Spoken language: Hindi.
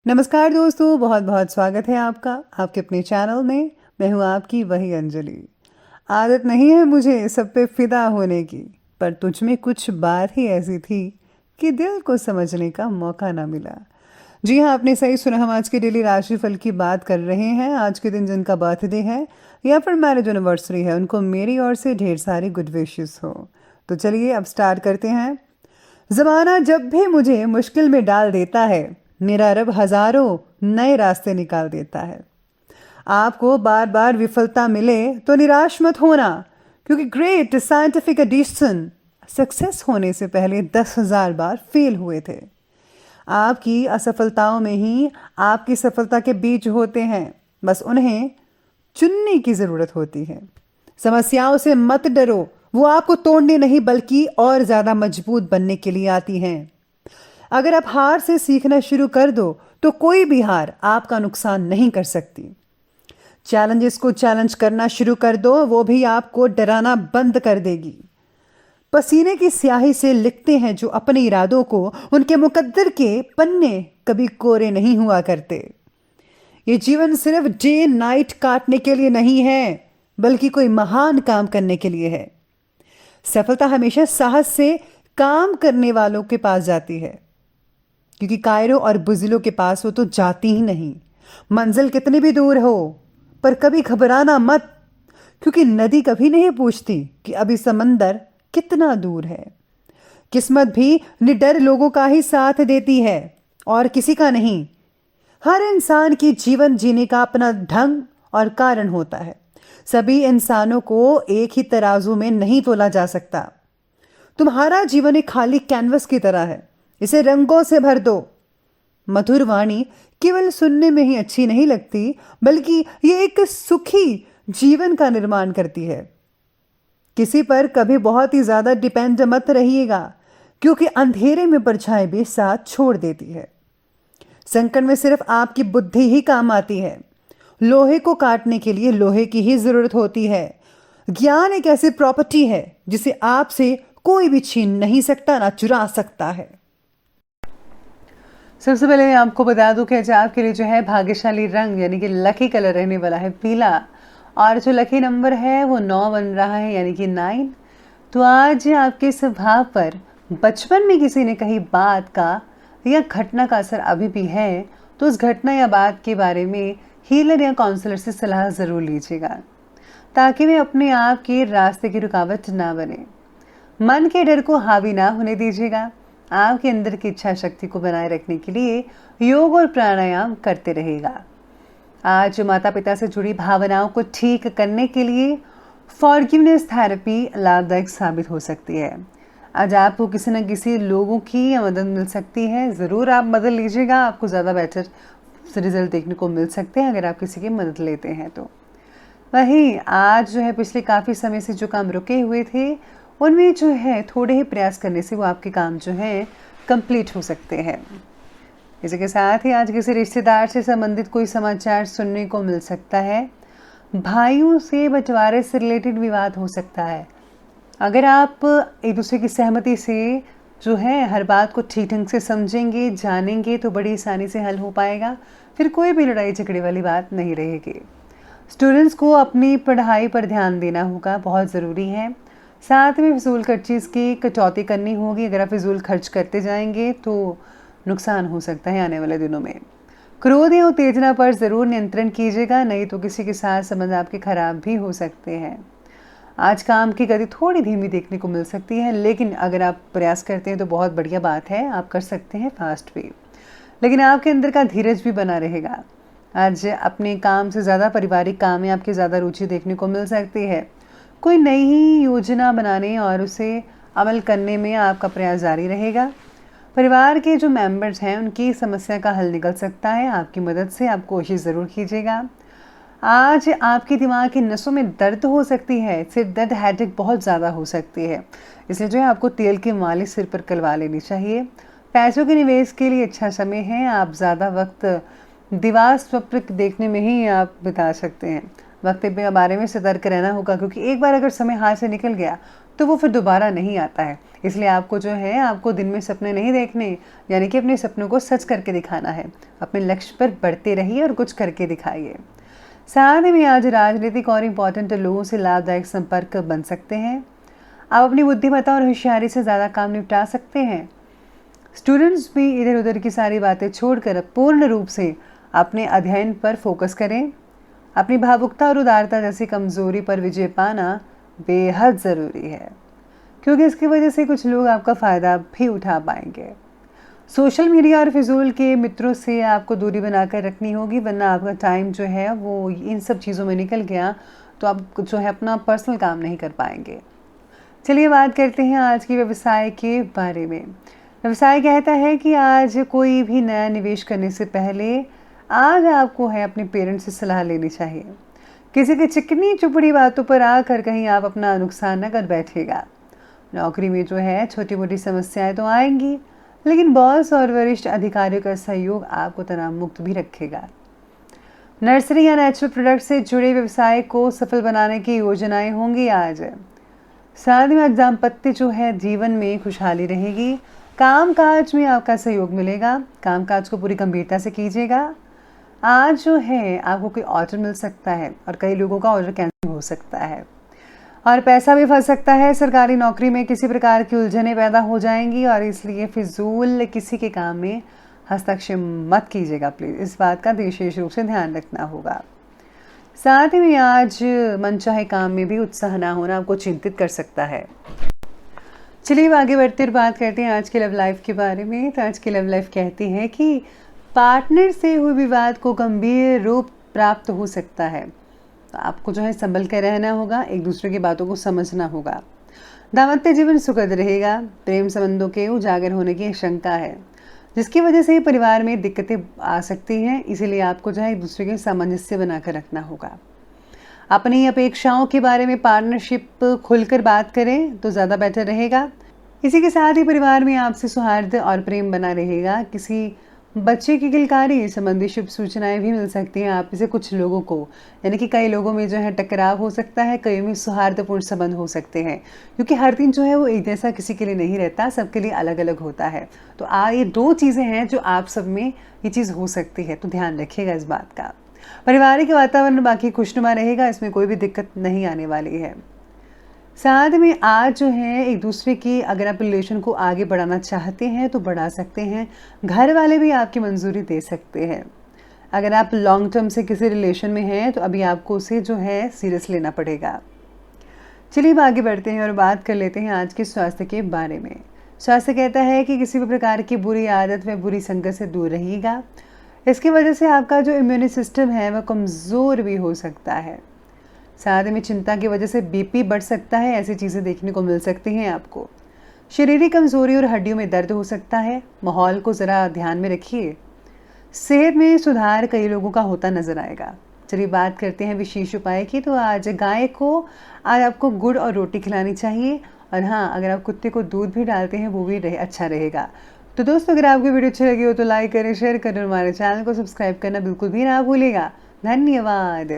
नमस्कार दोस्तों, बहुत बहुत स्वागत है आपका आपके अपने चैनल में। मैं हूँ आपकी वही अंजलि। आदत नहीं है मुझे सब पे फिदा होने की, पर तुझ में कुछ बात ही ऐसी थी कि दिल को समझने का मौका ना मिला। जी हाँ, आपने सही सुना। हम आज के डेली राशिफल की बात कर रहे हैं। आज के दिन जिनका बर्थडे है या फिर मैरिज एनिवर्सरी है, उनको मेरी ओर से ढेर सारी गुड विशेस हो। तो चलिए अब स्टार्ट करते हैं। ज़माना जब भी मुझे मुश्किल में डाल देता है, मेरा रब हज़ारों नए रास्ते निकाल देता है। आपको बार बार विफलता मिले तो निराश मत होना, क्योंकि ग्रेट साइंटिफिक एडिशन सक्सेस होने से पहले 10,000 बार फेल हुए थे। आपकी असफलताओं में ही आपकी सफलता के बीज होते हैं, बस उन्हें चुनने की ज़रूरत होती है। समस्याओं से मत डरो, वो आपको तोड़ने नहीं बल्कि और ज़्यादा मजबूत बनने के लिए आती हैं। अगर आप हार से सीखना शुरू कर दो तो कोई भी हार आपका नुकसान नहीं कर सकती। चैलेंजेस को चैलेंज करना शुरू कर दो, वो भी आपको डराना बंद कर देगी। पसीने की स्याही से लिखते हैं जो अपने इरादों को, उनके मुकद्दर के पन्ने कभी कोरे नहीं हुआ करते। ये जीवन सिर्फ डे नाइट काटने के लिए नहीं है, बल्कि कोई महान काम करने के लिए है। सफलता हमेशा साहस से काम करने वालों के पास जाती है, क्योंकि कायरों और बुज़िलों के पास वो तो जाती ही नहीं। मंजिल कितनी भी दूर हो, पर कभी घबराना मत, क्योंकि नदी कभी नहीं पूछती कि अभी समंदर कितना दूर है। किस्मत भी निडर लोगों का ही साथ देती है और किसी का नहीं। हर इंसान की जीवन जीने का अपना ढंग और कारण होता है। सभी इंसानों को एक ही तराजू में नहीं तोला जा सकता। तुम्हारा जीवन एक खाली कैनवस की तरह है, इसे रंगों से भर दो। मधुर वाणी केवल सुनने में ही अच्छी नहीं लगती, बल्कि ये एक सुखी जीवन का निर्माण करती है। किसी पर कभी बहुत ही ज्यादा डिपेंड मत रहिएगा, क्योंकि अंधेरे में परछाई भी साथ छोड़ देती है। संकट में सिर्फ आपकी बुद्धि ही काम आती है। लोहे को काटने के लिए लोहे की ही जरूरत होती है। ज्ञान एक ऐसी प्रॉपर्टी है जिसे आपसे कोई भी छीन नहीं सकता, ना चुरा सकता है। सबसे पहले मैं आपको बता दूं कि आज आपके लिए जो है भाग्यशाली रंग यानी कि लकी कलर रहने वाला है पीला, और जो लकी नंबर है वो 9 बन रहा है यानी कि 9। तो आज आपके स्वभाव पर बचपन में किसी ने कही बात का या घटना का असर अभी भी है, तो उस घटना या बात के बारे में हीलर या काउंसलर से सलाह ज़रूर लीजिएगा, ताकि वे अपने आप के रास्ते की रुकावट ना बने। मन के डर को हावी ना होने दीजिएगा। आपके अंदर की इच्छा शक्ति को बनाए रखने के लिए योग और प्राणायाम करते रहेगा। आज माता पिता से जुड़ी भावनाओं को ठीक करने के लिए फॉरगिवनेस थेरेपी लाभदायक साबित हो सकती है। आज आपको किसी न किसी लोगों की मदद मिल सकती है। ज़रूर आप मदद लीजिएगा, आपको ज़्यादा बेटर रिजल्ट देखने को मिल सकते हैं अगर आप किसी की मदद लेते हैं तो। वहीं आज जो है पिछले काफ़ी समय से जो काम रुके हुए थे, उनमें जो है थोड़े ही प्रयास करने से वो आपके काम जो है कंप्लीट हो सकते हैं। इसी के साथ ही आज किसी रिश्तेदार से संबंधित कोई समाचार सुनने को मिल सकता है। भाइयों से बंटवारे से रिलेटेड विवाद हो सकता है। अगर आप एक दूसरे की सहमति से जो है हर बात को ठीक ढंग से समझेंगे, जानेंगे, तो बड़ी आसानी से हल हो पाएगा। फिर कोई भी लड़ाई झगड़े वाली बात नहीं रहेगी। स्टूडेंट्स को अपनी पढ़ाई पर ध्यान देना होगा, बहुत ज़रूरी है। साथ में फिजूल खर्चीज़ की कटौती करनी होगी। अगर आप फिजूल खर्च करते जाएंगे तो नुकसान हो सकता है आने वाले दिनों में। क्रोध या उत्तेजना पर ज़रूर नियंत्रण कीजिएगा, नहीं तो किसी के साथ संबंध आपके खराब भी हो सकते हैं। आज काम की गति थोड़ी धीमी देखने को मिल सकती है, लेकिन अगर आप प्रयास करते हैं तो बहुत बढ़िया बात है, आप कर सकते हैं फास्ट भी। लेकिन आपके अंदर का धीरज भी बना रहेगा। आज अपने काम से ज़्यादा पारिवारिक काम में आपकी ज़्यादा रुचि देखने को मिल सकती है। कोई नई ही योजना बनाने और उसे अमल करने में आपका प्रयास जारी रहेगा। परिवार के जो मेंबर्स हैं उनकी समस्या का हल निकल सकता है आपकी मदद से। आप कोशिश ज़रूर कीजिएगा। आज आपके दिमाग की नसों में दर्द हो सकती है, सिर दर्द, हेडेक बहुत ज़्यादा हो सकती है, इसलिए जो है आपको तेल की मालिश सिर पर करवा लेनी चाहिए। पैसों के निवेश के लिए अच्छा समय है। आप ज़्यादा वक्त दीवार स्वप्न देखने में ही आप बिता सकते हैं। वक्त के बारे में सतर्क रहना होगा, क्योंकि एक बार अगर समय हाथ से निकल गया तो वो फिर दोबारा नहीं आता है। इसलिए आपको जो है, आपको दिन में सपने नहीं देखने, यानी कि अपने सपनों को सच करके दिखाना है। अपने लक्ष्य पर बढ़ते रहिए और कुछ करके दिखाइए। साथ ही में आज राजनीतिक और इम्पोर्टेंट लोगों से लाभदायक संपर्क बन सकते हैं। आप अपनी बुद्धिमत्ता और होशियारी से ज़्यादा काम निपटा सकते हैं। स्टूडेंट्स भी इधर उधर की सारी बातें छोड़कर पूर्ण रूप से अपने अध्ययन पर फोकस करें। अपनी भावुकता और उदारता जैसी कमज़ोरी पर विजय पाना बेहद ज़रूरी है, क्योंकि इसकी वजह से कुछ लोग आपका फ़ायदा भी उठा पाएंगे। सोशल मीडिया और फिजूल के मित्रों से आपको दूरी बनाकर रखनी होगी, वरना आपका टाइम जो है वो इन सब चीज़ों में निकल गया तो आप जो है अपना पर्सनल काम नहीं कर पाएंगे। चलिए बात करते हैं आज की व्यवसाय के बारे में। व्यवसाय कहता है कि आज कोई भी नया निवेश करने से पहले आज आपको है अपने पेरेंट्स से सलाह लेनी चाहिए। किसी की चिकनी चुपड़ी बातों पर आकर कहीं आप अपना नुकसान न कर बैठेगा। नौकरी में जो है छोटी मोटी समस्याएं तो आएंगी, लेकिन बॉस और वरिष्ठ अधिकारियों का सहयोग आपको तनाव मुक्त भी रखेगा। नर्सरी या नेचुरल प्रोडक्ट से जुड़े व्यवसाय को सफल बनाने की योजनाएं होंगी आज। साथ में दाम्पत्य जो है जीवन में खुशहाली रहेगी। कामकाज में आपका सहयोग मिलेगा। कामकाज को पूरी गंभीरता से कीजिएगा। आज जो है आपको कोई ऑर्डर मिल सकता है और कई लोगों का ऑर्डर कैंसिल हो सकता है और पैसा भी फंस सकता है। सरकारी नौकरी में किसी प्रकार की उलझनें पैदा हो जाएंगी और इसलिए फिजूल किसी के काम में हस्तक्षेप मत कीजिएगा प्लीज़। इस बात का विशेष रूप से ध्यान रखना होगा। साथ ही में आज मनचाहे काम में भी उत्साह ना होना आपको चिंतित कर सकता है। चलिए आगे बढ़ते और बात करते हैं आज के लव लाइफ के बारे में। तो आज की लव लाइफ कहती है कि पार्टनर से हुए विवाद को गंभीर रूप प्राप्त हो सकता है, तो आपको जो है संभल कर रहना होगा, एक दूसरे की बातों को समझना होगा। दाम्पत्य जीवन सुखद रहेगा। प्रेम संबंधों के उजागर होने की आशंका है, जिसकी वजह से परिवार में दिक्कतें आ सकती हैं। इसीलिए आपको जो है एक दूसरे के सामंजस्य बनाकर रखना होगा। अपनी अपेक्षाओं के बारे में पार्टनरशिप खुलकर बात करें तो ज़्यादा बेटर रहेगा। इसी के साथ ही परिवार में आपसी सौहार्द और प्रेम बना रहेगा। किसी बच्चे की किलकारी संबंधी शुभ सूचनाएं भी मिल सकती हैं आप से कुछ लोगों को, यानी कि कई लोगों में जो है टकराव हो सकता है, कई में सौहार्दपूर्ण संबंध हो सकते हैं, क्योंकि हर दिन जो है वो एक जैसा किसी के लिए नहीं रहता, सबके लिए अलग अलग होता है। तो ये दो चीज़ें हैं जो आप सब में ये चीज़ हो सकती है, तो ध्यान रखिएगा इस बात का। पारिवारिक वातावरण बाकी खुशनुमा रहेगा, इसमें कोई भी दिक्कत नहीं आने वाली है। साथ में आज जो है एक दूसरे की, अगर आप रिलेशन को आगे बढ़ाना चाहते हैं तो बढ़ा सकते हैं। घर वाले भी आपकी मंजूरी दे सकते हैं। अगर आप लॉन्ग टर्म से किसी रिलेशन में हैं तो अभी आपको उसे जो है सीरियस लेना पड़ेगा। चलिए अब आगे बढ़ते हैं और बात कर लेते हैं आज के स्वास्थ्य के बारे में। स्वास्थ्य कहता है कि किसी भी प्रकार की बुरी आदत व बुरी संगत से दूर रहिएगा। इसकी वजह से आपका जो इम्यून सिस्टम है वह कमज़ोर भी हो सकता है। साथ में चिंता की वजह से बीपी बढ़ सकता है, ऐसी चीज़ें देखने को मिल सकती हैं आपको। शारीरिक कमजोरी और हड्डियों में दर्द हो सकता है। माहौल को ज़रा ध्यान में रखिए। सेहत में सुधार कई लोगों का होता नजर आएगा। चलिए बात करते हैं विशेष उपाय की। तो आज गाय को आज आपको गुड़ और रोटी खिलानी चाहिए, और हाँ, अगर आप कुत्ते को दूध भी डालते हैं वो भी अच्छा रहेगा। तो दोस्तों, अगर आपको वीडियो अच्छी लगी हो तो लाइक करें, शेयर करें और हमारे चैनल को सब्सक्राइब करना बिल्कुल भी ना भूलिएगा। धन्यवाद।